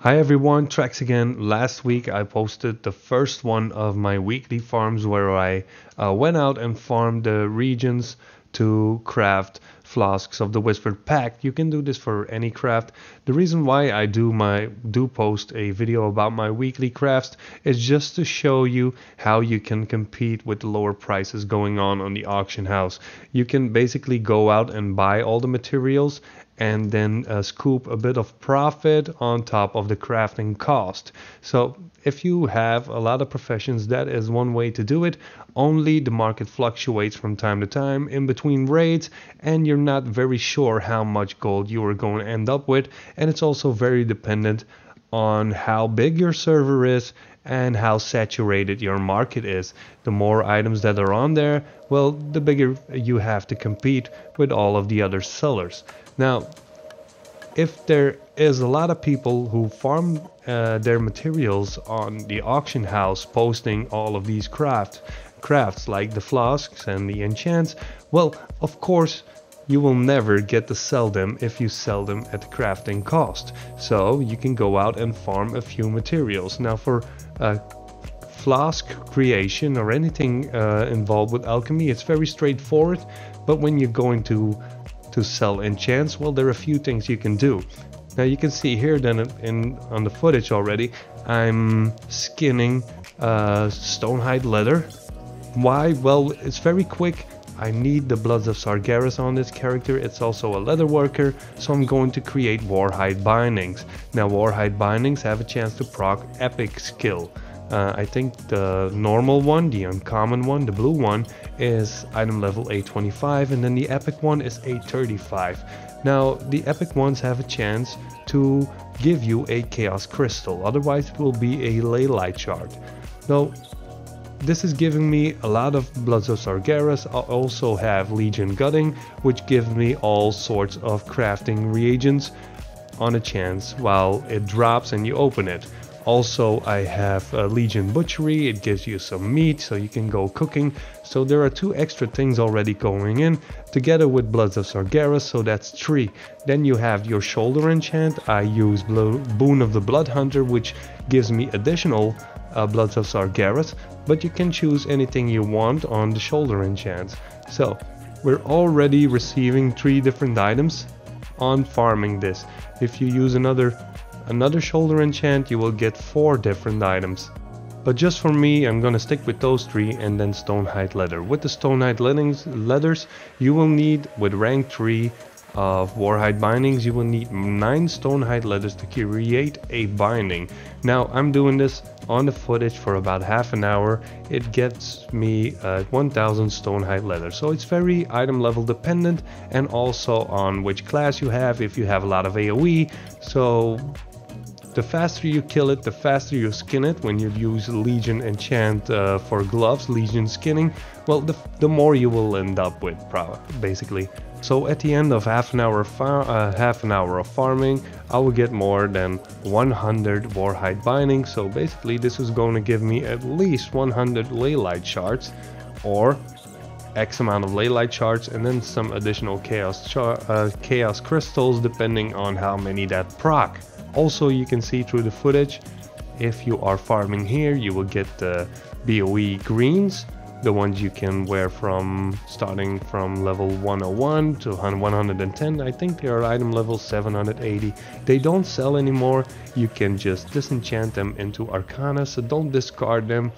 Hi everyone, Trex again. Last week I posted the first one of my weekly farms where I went out and farmed the regions to craft flasks of the Whispered Pact. You can do this for any craft. The reason why I do post a video about my weekly crafts is just to show you how you can compete with the lower prices going on the auction house. You can basically go out and buy all the materials and then scoop a bit of profit on top of the crafting cost. So if you have a lot of professions, that is one way to do it. Only the market fluctuates from time to time in between raids, and you're not very sure how much gold you are going to end up with, and it's also very dependent on how big your server is and how saturated your market is. The more items that are on there, well, the bigger you have to compete with all of the other sellers. Now, if there is a lot of people who farm their materials on the auction house, posting all of these crafts like the flasks and the enchants, well, of course, you will never get to sell them if you sell them at the crafting cost. So you can go out and farm a few materials. Now for flask creation or anything involved with alchemy, it's very straightforward. But when you're going to sell enchants, well, there are a few things you can do. Now you can see here then on the footage already, I'm skinning stonehide leather. Why? Well, it's very quick. I need the Bloods of Sargeras on this character. It's also a leather worker, so I'm going to create Warhide bindings. Now Warhide bindings have a chance to proc epic skill. I think the normal one, the uncommon one, the blue one, is item level 825, and then the epic one is 835. Now the epic ones have a chance to give you a chaos crystal, otherwise it will be a ley light shard. Now this is giving me a lot of Bloods of Sargeras. I also have Legion Gutting, which gives me all sorts of crafting reagents on a chance while it drops and you open it. Also, I have Legion Butchery. It gives you some meat so you can go cooking. So there are 2 extra things already going in together with Bloods of Sargeras, so that's 3. Then you have your shoulder enchant. I use Boon of the Blood Hunter, which gives me additional Bloods of Sargeras, but you can choose anything you want on the shoulder enchants. So we're already receiving 3 different items on farming this. If you use another shoulder enchant, you will get 4 different items. But just for me, I'm gonna stick with those 3 and then stonehide leather. With the stonehide leathers, you will need, with rank 3 of Warhide bindings, you will need 9 stonehide leathers to create a binding. Now I'm doing this on the footage for about half an hour. It gets me 1000 stonehide leather, so it's very item level dependent, and also on which class you have, if you have a lot of AoE. So the faster you kill it, the faster you skin it. When you use Legion enchant for gloves, Legion skinning, well, the more you will end up with, basically. So at the end of half an hour of farming, I will get more than 100 Warhide bindings. So basically this is going to give me at least 100 ley light shards, or X amount of ley light shards, and then some additional chaos crystals depending on how many that proc. Also, you can see through the footage, if you are farming here, you will get the BOE greens, the ones you can wear from starting from level 101 to 110. I think they are item level 780. They don't sell anymore. You can just disenchant them into Arcana, so don't discard them.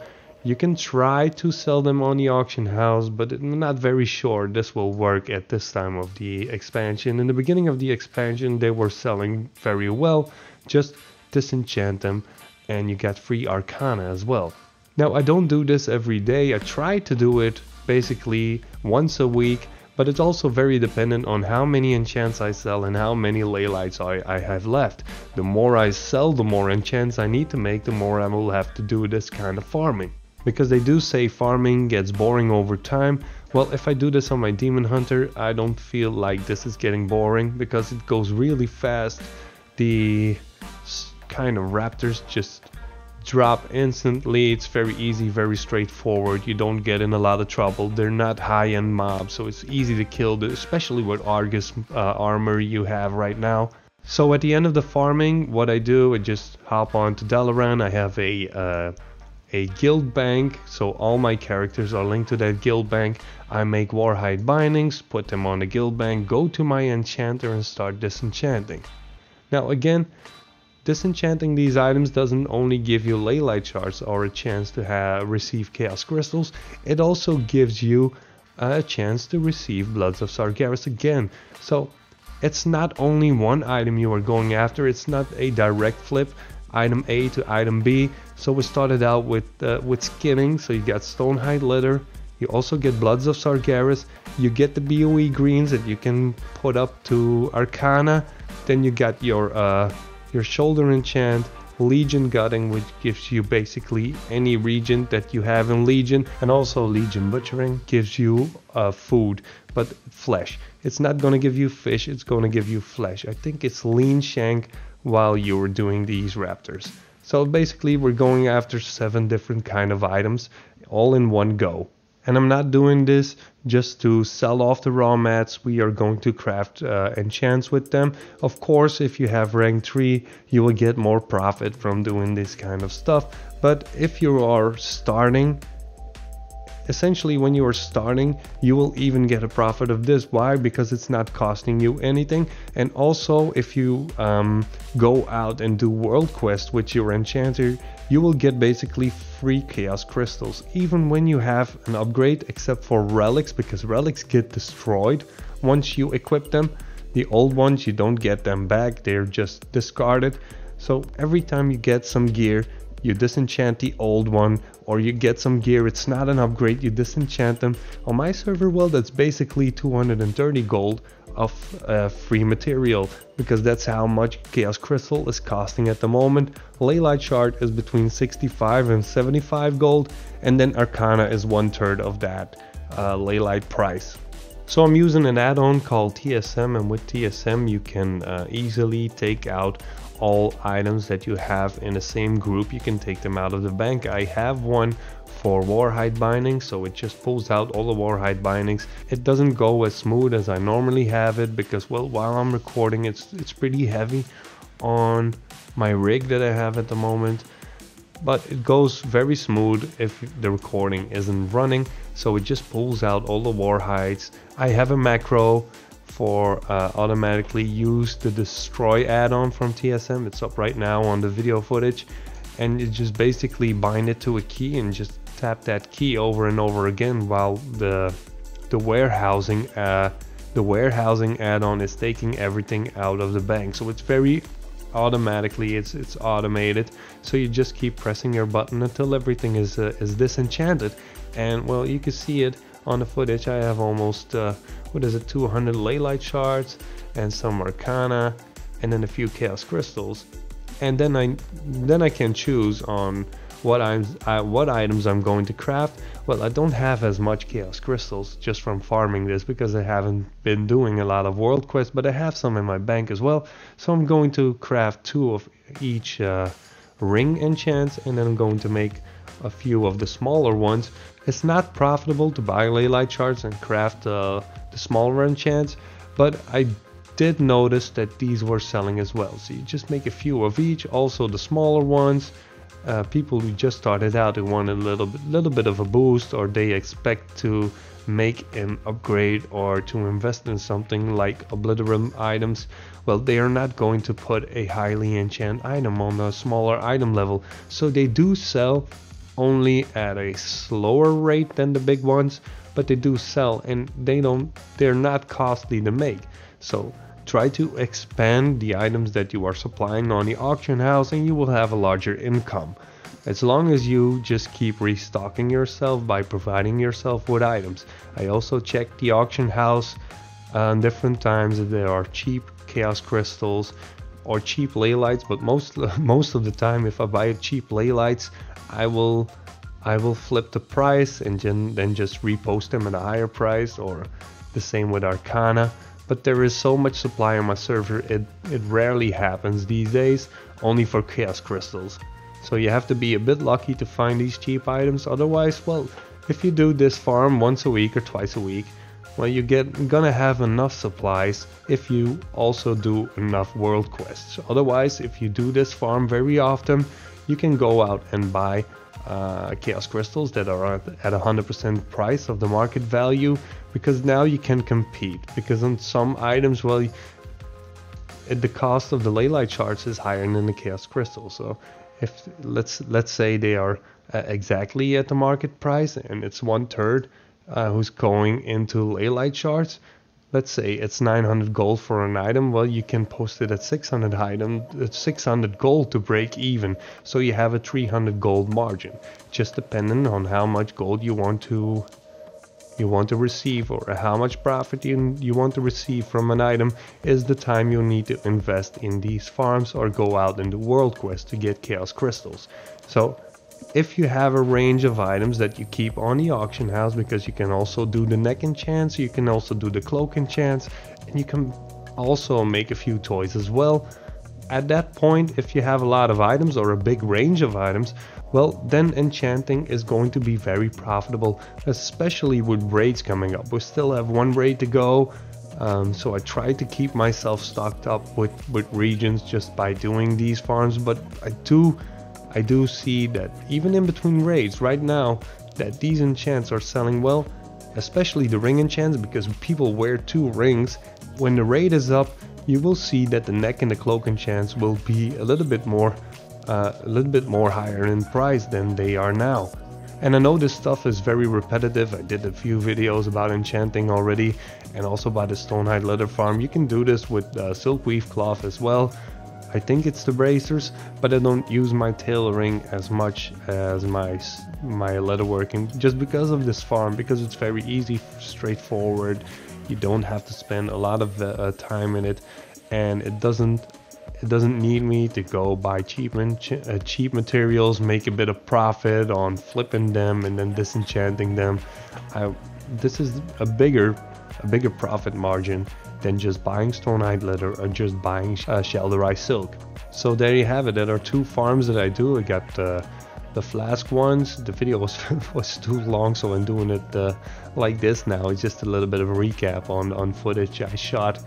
You can try to sell them on the auction house, but I'm not very sure this will work at this time of the expansion. In the beginning of the expansion, they were selling very well. Just disenchant them and you get free Arcana as well. Now I don't do this every day. I try to do it basically once a week, but it's also very dependent on how many enchants I sell and how many ley lights I have left. The more I sell, the more enchants I need to make, the more I will have to do this kind of farming. Because they do say farming gets boring over time. Well, if I do this on my Demon Hunter, I don't feel like this is getting boring because it goes really fast. The kind of raptors just drop instantly. It's very easy, very straightforward. You don't get in a lot of trouble. They're not high-end mobs, so it's easy to kill, especially with Argus armor you have right now. So at the end of the farming, what I do, I just hop on to Dalaran. I have a guild bank, so all my characters are linked to that guild bank. I make warhide bindings, put them on the guild bank, go to my enchanter and start disenchanting. Now again, disenchanting these items doesn't only give you ley light shards or a chance to receive chaos crystals, it also gives you a chance to receive Bloods of Sargeras again. So it's not only one item you are going after, it's not a direct flip, item A to item B. So we started out with skinning, so you got Stonehide Leather, you also get Bloods of Sargeras, you get the BOE greens that you can put up to Arcana, then you got your shoulder enchant, Legion Gutting, which gives you basically any region that you have in Legion, and also Legion Butchering gives you food, but flesh. It's not going to give you fish, it's going to give you flesh. I think it's lean shank while you're doing these raptors. So basically we're going after 7 different kind of items all in one go. And I'm not doing this just to sell off the raw mats. We are going to craft enchants with them. Of course, if you have rank 3, you will get more profit from doing this kind of stuff. But if you are starting, essentially when you are starting, you will even get a profit of this. Why? Because it's not costing you anything. And also if you go out and do world quest with your enchanter, you will get basically free chaos crystals even when you have an upgrade, except for relics, because relics get destroyed once you equip them. The old ones, you don't get them back, they're just discarded. So every time you get some gear, you disenchant the old one, or you get some gear, it's not an upgrade, you disenchant them. On my server, well, that's basically 230 gold of free material, because that's how much chaos crystal is costing at the moment. Ley light shard is between 65 and 75 gold, and then Arcana is 1/3 of that ley light price. So I'm using an add-on called TSM, and with TSM you can easily take out all items that you have in the same group. You can take them out of the bank. I have one for warhide binding, so it just pulls out all the warhide bindings. It doesn't go as smooth as I normally have it, because, well, while I'm recording, it's pretty heavy on my rig that I have at the moment, but it goes very smooth if the recording isn't running. So it just pulls out all the warhides. I have a macro for automatically use the destroy add-on from TSM. It's up right now on the video footage, and you just basically bind it to a key and just tap that key over and over again while the warehousing add-on is taking everything out of the bank. So it's very automatically, it's automated, so you just keep pressing your button until everything is disenchanted. And well, you can see it on the footage. I have almost 200 ley light shards and some Arcana, and then a few chaos crystals, and then I can choose on what items I'm going to craft. Well, I don't have as much chaos crystals just from farming this, because I haven't been doing a lot of world quests, but I have some in my bank as well. So I'm going to craft 2 of each ring enchants, and then I'm going to make a few of the smaller ones. It's not profitable to buy ley light shards and craft the smaller enchants, but I did notice that these were selling as well. So you just make a few of each. Also the smaller ones, people who just started out, who want a little bit of a boost, or they expect to make an upgrade or to invest in something like Obliterum items, well, they are not going to put a highly enchanted item on a smaller item level. So they do sell, only at a slower rate than the big ones, but they do sell, and they're not costly to make. So try to expand the items that you are supplying on the auction house, and you will have a larger income, as long as you just keep restocking yourself by providing yourself with items. I also check the auction house on different times if there are cheap chaos crystals or cheap ley lights, but most of the time, if I buy cheap ley lights, I will flip the price and then just repost them at a higher price, or the same with Arcana. But there is so much supply on my server, it rarely happens these days, only for chaos crystals. So you have to be a bit lucky to find these cheap items. Otherwise, well, if you do this farm once a week or twice a week, well, gonna have enough supplies if you also do enough world quests. Otherwise, if you do this farm very often, you can go out and buy chaos crystals that are at 100% price of the market value, because now you can compete. Because on some items, well, the cost of the ley line shards is higher than the chaos crystals. So if let's say they are exactly at the market price, and it's 1/3 who's going into ley line shards. Let's say it's 900 gold for an item. Well, you can post it at 600 gold to break even. So you have a 300 gold margin, just depending on how much gold you want to receive, or how much profit you want to receive from an item is the time you need to invest in these farms or go out in the world quest to get chaos crystals. So if you have a range of items that you keep on the auction house, because you can also do the neck enchants, you can also do the cloak enchants, and you can also make a few toys as well. At that point, if you have a lot of items or a big range of items, well, then enchanting is going to be very profitable, especially with raids coming up. We still have one raid to go, so I try to keep myself stocked up with regions just by doing these farms. But I do see that even in between raids right now, that these enchants are selling well, especially the ring enchants, because people wear 2 rings. When the raid is up, you will see that the neck and the cloak enchants will be a little bit more higher in price than they are now. And I know this stuff is very repetitive. I did a few videos about enchanting already, and also about the Stonehide leather farm. You can do this with silkweave cloth as well. I think it's the bracers, but I don't use my tailoring as much as my leatherworking, just because of this farm, because it's very easy, straightforward. You don't have to spend a lot of time in it, and it doesn't need me to go buy cheap materials, make a bit of profit on flipping them and then disenchanting them. This is a bigger profit margin than just buying Stonehide leather or just buying Shelderai silk. So there you have it. There are 2 farms that I do. I got the flask ones. The video was too long, so I'm doing it like this now. It's just a little bit of a recap on footage I shot.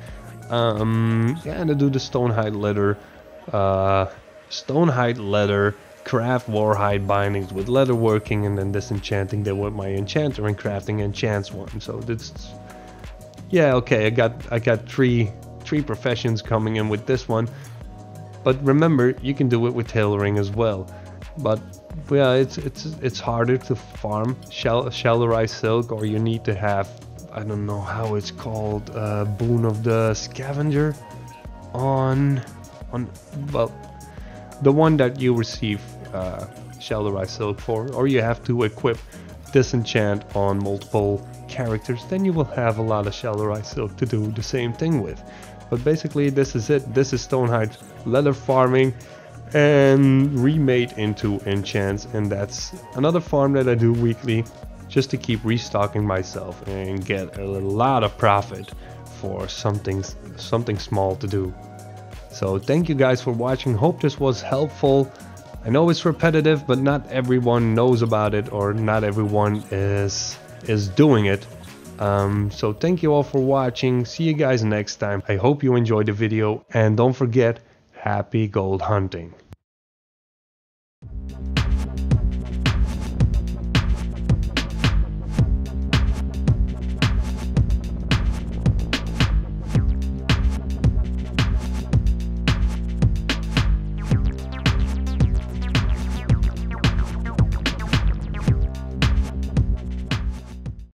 And I do the Stonehide leather craft warhide bindings with leatherworking, and then disenchanting them with my enchanter and crafting enchants one. So that's, yeah, okay, I got three professions coming in with this one. But remember, you can do it with tailoring as well. But yeah, it's harder to farm Shelderai silk, or you need to have, I don't know how it's called, boon of the scavenger on well, the one that you receive Shelderai silk for, or you have to equip disenchant on multiple characters. Then you will have a lot of Shelderai silk to do the same thing with. But basically, this is it. This is Stonehide leather farming and remade into enchants, and that's another farm that I do weekly, just to keep restocking myself and get a lot of profit for something small to do. So thank you guys for watching. Hope this was helpful. I know it's repetitive, but not everyone knows about it, or not everyone is doing it. So thank you all for watching. See you guys next time. I hope you enjoyed the video, and don't forget, happy gold hunting.